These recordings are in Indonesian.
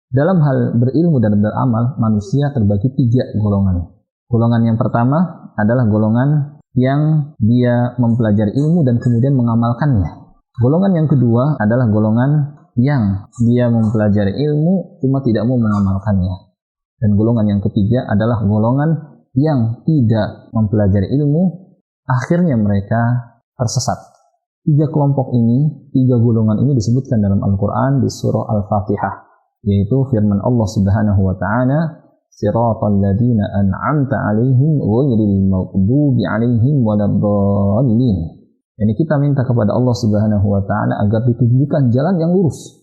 Dalam hal berilmu dan beramal, manusia terbagi 3 golongan. Golongan yang pertama adalah golongan yang dia mempelajari ilmu dan kemudian mengamalkannya. Golongan yang kedua adalah golongan yang dia mempelajari ilmu cuma tidak mau mengamalkannya. Dan golongan yang ketiga adalah golongan yang tidak mempelajari ilmu, akhirnya mereka tersesat. 3 kelompok ini, 3 golongan ini disebutkan dalam Al-Quran di surah Al-Fatihah, yaitu firman Allah Subhanahu wa ta'ala, siratal ladzina an'amta 'alaihim ghairil maghdubi 'alaihim waladdallin. Yani kita minta kepada Allah Subhanahu wa ta'ala agar ditunjukkan jalan yang lurus.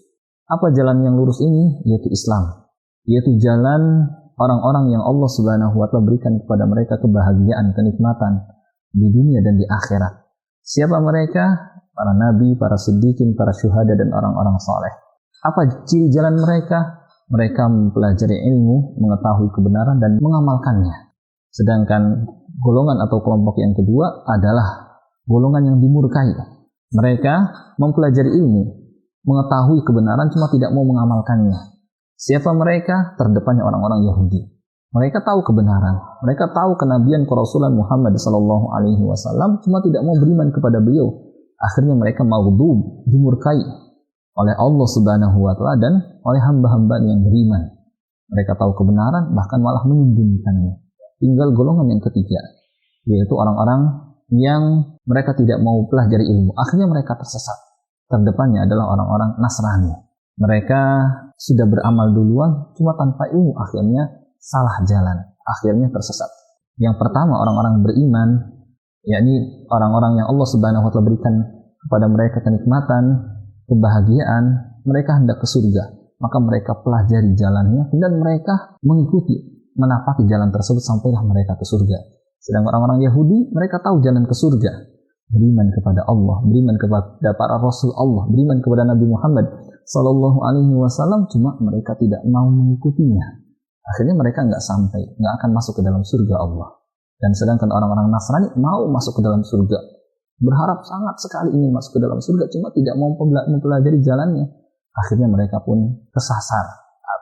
Apa jalan yang lurus ini? Yaitu Islam. Yaitu jalan orang-orang yang Allah Subhanahu wa ta'ala berikan kepada mereka kebahagiaan, kenikmatan di dunia dan di akhirat. Siapa mereka? Para nabi, para siddiqin, para syuhada dan orang-orang saleh. Apa ciri jalan mereka? Mereka mempelajari ilmu, mengetahui kebenaran dan mengamalkannya. Sedangkan golongan atau kelompok yang kedua adalah golongan yang dimurkai. Mereka mempelajari ilmu, mengetahui kebenaran cuma tidak mau mengamalkannya. Siapa mereka? Terdepannya orang-orang Yahudi. Mereka tahu kebenaran, mereka tahu kenabian Rasulullah Muhammad SAW, cuma tidak mau beriman kepada beliau. Akhirnya mereka maghdub, dimurkai oleh Allah Subhanahu wa ta'ala dan oleh hamba-hamba yang beriman. Mereka tahu kebenaran, bahkan malah menyembunyikannya. Tinggal golongan yang ketiga, yaitu orang-orang yang mereka tidak mau pelajari ilmu. Akhirnya mereka tersesat. Terdepannya adalah orang-orang Nasrani. Mereka sudah beramal duluan, cuma tanpa ilmu. Akhirnya salah jalan. Akhirnya tersesat. Yang pertama, orang-orang beriman, yakni orang-orang yang Allah Subhanahu wa ta'ala berikan kepada mereka kenikmatan, kebahagiaan, mereka hendak ke surga, maka mereka pelajari jalannya dan mereka mengikuti, menapaki jalan tersebut sampailah mereka ke surga. Sedangkan orang-orang Yahudi, mereka tahu jalan ke surga, beriman kepada Allah, beriman kepada para Rasul Allah, beriman kepada Nabi Muhammad Sallallahu Alaihi Wasallam, cuma mereka tidak mau mengikutinya. Akhirnya mereka nggak sampai, nggak akan masuk ke dalam surga Allah. Dan sedangkan orang-orang Nasrani mau masuk ke dalam surga, berharap sangat sekali ingin masuk ke dalam surga, cuma tidak mau mempelajari jalannya. Akhirnya mereka pun kesasar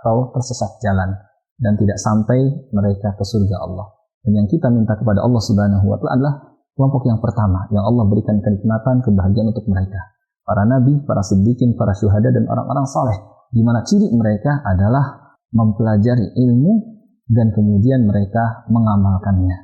atau tersesat jalan dan tidak sampai mereka ke surga Allah. Dan yang kita minta kepada Allah Subhanahu wa ta'ala adalah kelompok yang pertama, yang Allah berikan kenikmatan, kebahagiaan untuk mereka. Para nabi, para siddiqin, para syuhada dan orang-orang saleh, di mana ciri mereka adalah mempelajari ilmu dan kemudian mereka mengamalkannya.